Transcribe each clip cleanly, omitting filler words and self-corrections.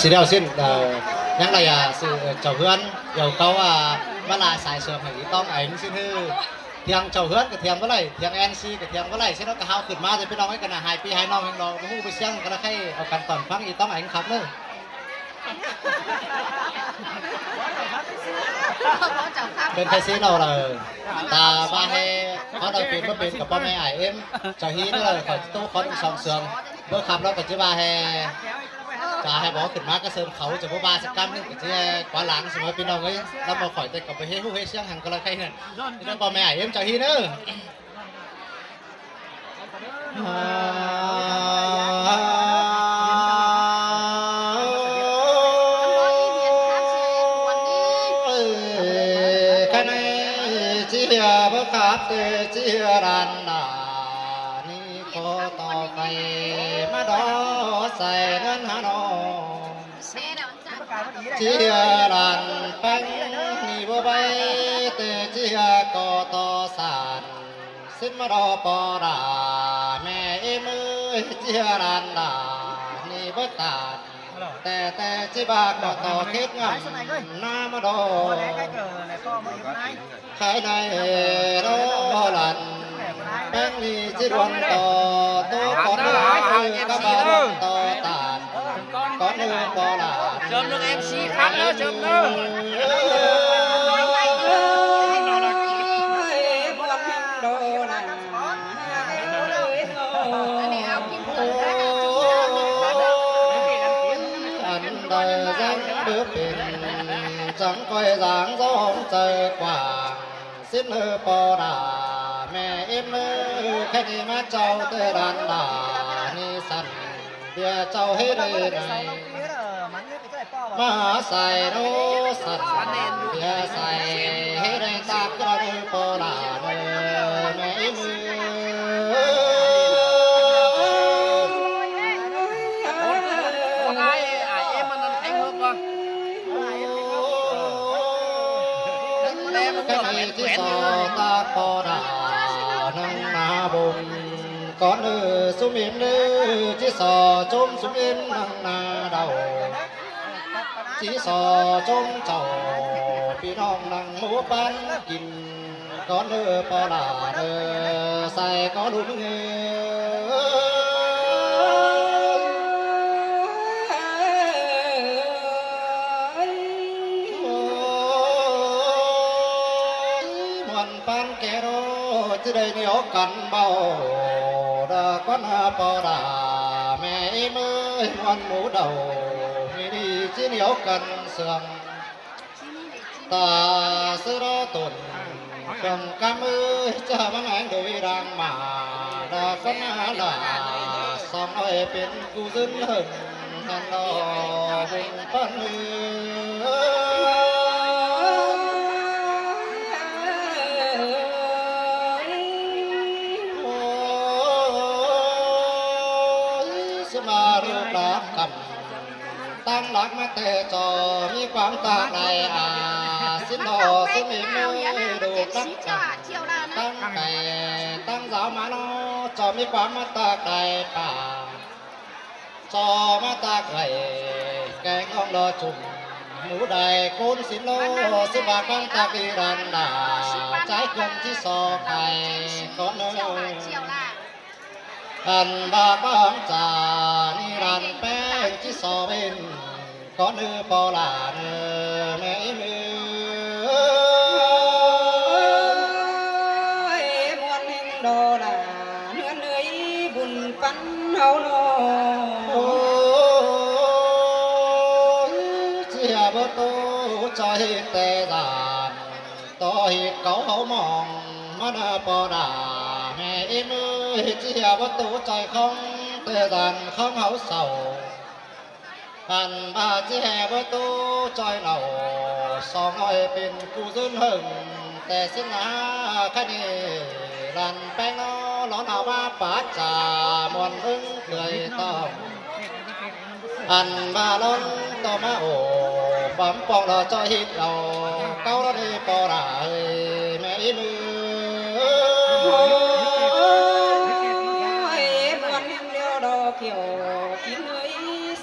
สิเดียวสิ้นยังไรสื่อเจ้าเฮือนเดี๋ยวเขามาลาสายเสือให้ต้องไอ้นี่สิคือเทียงเจ้าเฮือนกับเทียงบ่ไรเทียงแอนซีกับเทียงบ่ไรสิเนาะก็เฮาขึ้นมาจะพี่น้องให้กันหายปีหายน้องให้น้องฮู้ไปเสียงกันให้เอากันตอนฟังอีต้องไอ้ครับเด้อเป็นใครสิเราตาบาให้เขาเราเป็นบ่เป็นกับพ่อแม่ไอ้เอ็มเจ้าฮีนี่เลยขอตู้ขอสองเสืองเบิ่ขับแล้วก็สิว่าให้จะให้บอกขึ้นมาก็เซินเขาจะบ่บาสักกำนึงก็สิกว่าหลังเสมอพี่น้องเอ้ยแล้วมาข่อยแต่ก็ไปเฮ็ดฮู้เฮ็ดเสียงหันก็เลยใครนั่นนี่พ่อแม่ไอ้เอ็มเจ้าฮีเด้อเตจิรันดานี่ขอต่อไปมาดอใส่เงินหาน้องจิรันแป้งนี่บ่ใบเตจิก็ต่อสานสิ้นมาดอปอดาแม่เอ็มจิรันดานี่บ่ตาแต่จิบากต่อคิดงานหน้ามาดอขายในโรลันแป้งลีจิรวันต่อตัวก่อนคือกระบาดต่อตาลก่อนคือปอลาเชิญลูกMC ครับเด้อเชิญเด้อจังก้อยจางสองเจอกว่าสิ้นปอดาแม่เอ็มแค่นี้มาเจ้าเตรันดานี่สั่นเดี๋ยวเจ้าให้ได้ไงมาใส่โนสั่นเดี๋ยวใส่ให้ได้ตากระดูปอดาแม่เอ็มที่สอตาปอดานังนาบุญก่อนสุมิมที่สอจมสุมิมนังนาเดาที่สอจมเจ้าพี่น้องนังหมูปันกินก่อนปอดาใส่ก่อนลุงเงปันแกโรจะได้เหนียวกันเบาดาก้อนปอดาแม่เมื่อวันหมูเดาไม่ดีจะเหนียวกันเสื่องตาเสือตุนเครื่องกำมือจะมาแหงโดยรังมาดาก้อนดาสองอ้อยเป็นกูซึ้งหึงหันดอบุญปันมือมารูปรักกันตั้งหลักมาแต่จอมีความตากในสิ้นดอสุมิมดูรักกันตั้งไก่ตั้งสาวมาโนจอมีความมาตากในป่าจอมาตากไหลแกงอ่องรอจุ่มหมูใดกุนสินโลสิบากันตากดีรันดาใจเกินที่สอไก่ก้อนเนยอันบาบ้างจานิรันแป้งที่สอเป็นก้อนปอลาแม่มือมวนแห่งดอลาเนื้อเนยบุญปันเฮาโนเสียบ่โตใจแต่ดานต่อเหตุเขามองมันปอดาแม่มือเจียบตูใจของเตดันของเขาเศร้าอันบาเจียบตูใจเหล่าสองอ้อยเป็นกูซึ้งหึงแต่สิ้นหาคดีรันแป้งล้อนเอามาปาจ่ามวนอึ้งเคยต้องอันบาล้นต่อมาโอ้บัมปองเราใจหิดเราเก้าเราดีปอดาแม่มือเกี่ยวกินเอ้ย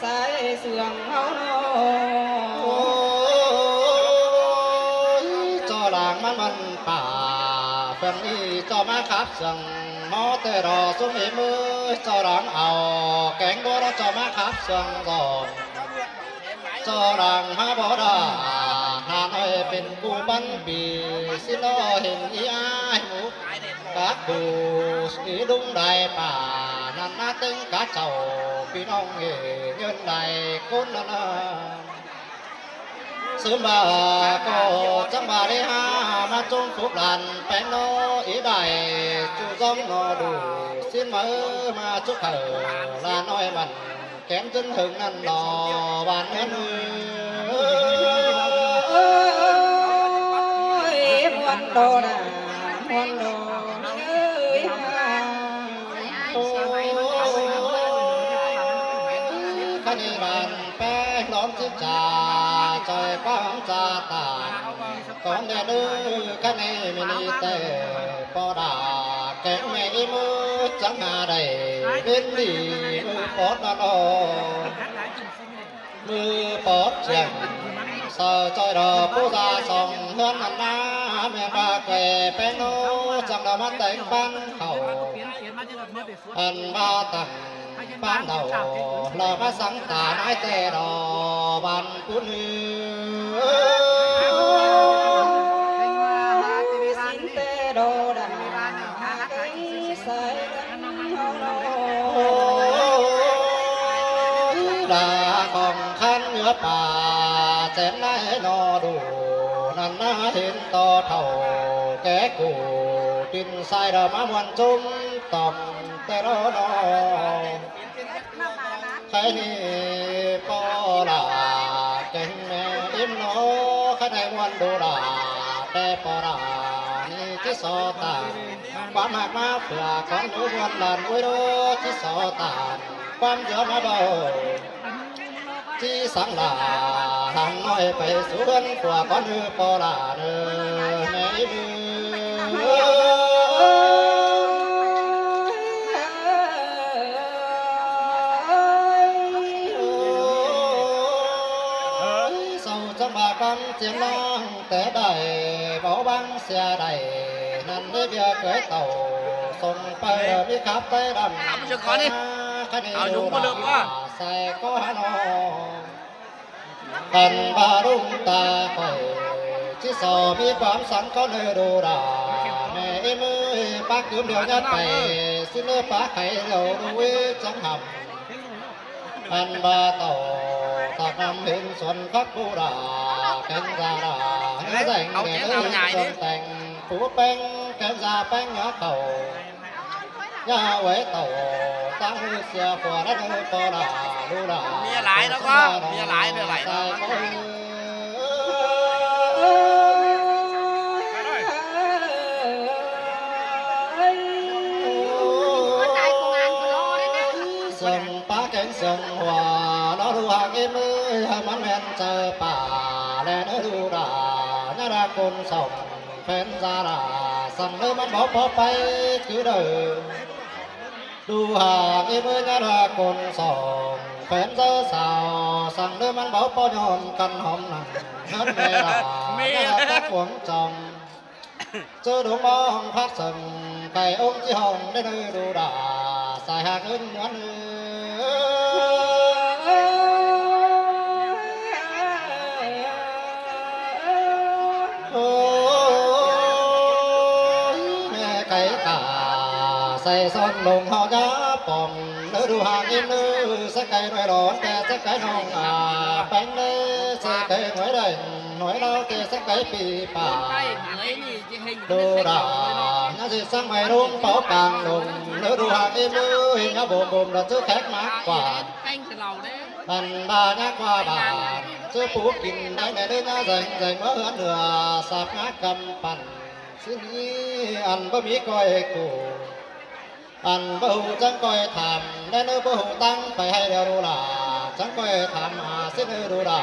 สายเสื่อง เฮาโนจอหลังมันป่าเพิ่นนี่จอมาขับเสียงหมอแต่รอสุมีมือจอหลังเอาแกงบัวจอมาขับเสียงดอกจอหลังมาบ่ได้หาน้อยเป็นกูบันปีสิโลเห็นอีอ้ายหมูกักดูสีดุงได้ป่านั่นมาตึงกะเจ้าพี่น้องเอ๋เงินได้คนละซื้อมาก็จังบาได้หามาจงฟุกหลานแป้งโนอีได้จูจ้องนอดูสิ้นมือมาชุกเขลาน้อยมันแก้มจนถึงนั่นดอบานเงินวันโดนะวันโดขณีรันแป้งล้อมจิตจ่าใจความจาตาก่อนเดือขณีมินิเตปอดาแก่แม่มือจังหาได้เป็นดีมือปอดนอมือปอดเชียงเสาจอยดอกผู้ตาส่องเฮือนหันหน้าแม่ปลาแก่แป้งโนจังดามันแต่งปันเขาอันมาตั้งบ้านเดาเรามาสังตาไม้แต่ดอบันกุนสินเตโดดาใส่เฮาโนดาของขันเนื้อป่าแสนไหนนอดูนั่นน่าเห็นต่อเท่าแก่กูกินใส่ดอกมะม่วนจุ่มตอมแต่รอนอใครนี่ปอลาเก่งแม่อิ่มโนใครในวันดูดาแต่ปอลานี่ที่สอตาความหักมาเผื่อของหนูวันหลานไว้ดูที่สอตาความเยอะมาเบาที่สังลาทางน้อยไปสู่เดือนกว่าก่อนเนื้อปอลาเนื้อแม่มือความเจียงล่างแต่ได้เบาบางเสียได้นั่นได้เบียเกยเต่าส่งไปมีขับไปดำเอาอยู่ก็เลิกว่าใส่ก็หนอกันบารุ่งตาคอยที่สอมีความสังก็เนื้อดูดาแม่มือปักยืมเดียวยัดไปสิ้นเนื้อปลาไข่เราดูจังหำอันบาเต่าตากนำเห็นส่วนพักบูราแกงซาดาเนื้อแดงแดงส่วนแต่งปูแป้งแกงซาแป้งเนื้อเข่ายาไว้เต่าตั้งเสียฝัวและเนื้อปอดาดูดามีหลายแล้วก็มีหลายเนื้อไหลส่งป้าแกงส่งหัวน้องดูหางมือมันแม่นเจอป่าและเนื้อดูดาเนื้อรากุนส่งเป็นซาดาสั่งเลยมันบอกพอไปคือเดิมดูหางมือเนื้อรากุนส่งเป็นเจอสาวสั่งเลยมันบอกพอยอนกันหอมหนังเนื้อเมล่าเนื้อตะหวงจองเจอดวงมองพัดสั่งไก่องค์ที่ห้องได้เนื้อดูดาใส่หางเงินเหมือนไก่ตาใส่ซ้อนลงหอยาปองเนื้อดูหางอินเนื้อสักไก่หน่อยร้อนแต่สักไก่น้องแป้งเนื้อสักไก่หน่อยได้หน่อยเราแต่สักไก่ปีป่าดูดาน่าจะสร้างไม่รุ่งเป่ากลางลงเนื้อดูหางอินเนื้อหิ้งบ่มบ่มเราซื้อแขกมากกว่าอันบานักว่าบาซื้อปูกินได้ในเดือนแดงเมื่อเนื้อสับงักกำปั่นสิ่งนี้อันบ่มีก้อยกูอันบ่หูจังก้อยทำและเนื้อบ่หูตั้งไปให้เดียวดูล่ะจังก้อยทำหาสิ่งเนื้อดูล่ะ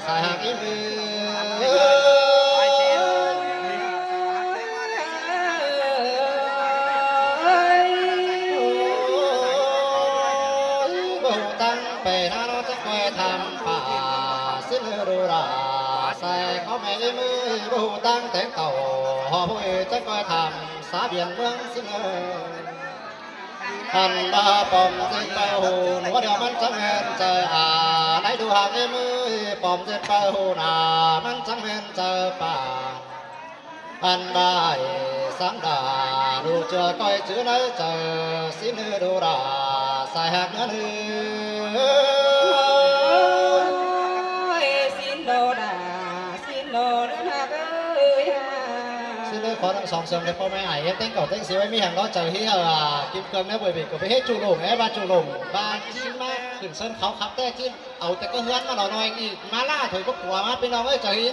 ใส่หางอีมือบ่หูตั้งไปหาเราจังก้อยทำป่า đồ đà sai có mẹ đi mưa bù tăng tiếng tàu họ vui chắc coi thảm xã biển vương xin hành ba bom dây bao hồ nó đều mang trắng hèn trời à lấy đồ hàng em ơi bom dây bao hồ nà mang trắng hèn trời bà anh bài sáng đà đồ chờ coi chữ nói chờ xin đồ đà xài hạt nữa xin đồ đà xin đồ nữa hạt ơi xin lỗi khó đặng sòng sườn đểพ่อแม่ไอ้เต้นเก่าเต้นเสียไว้มีhàng đó chờ hi kim cươngเนี่ยbởi vì có phải hết chủ lủng ấy ba chủ lủng ba chim maขึ้นเส้นเขาขับแต่chimเอาแต่ก็เฮือนมาหน่อยอีกมาล่าถอยพวกหัวมาเป็นน้องเอ้ยchờ hi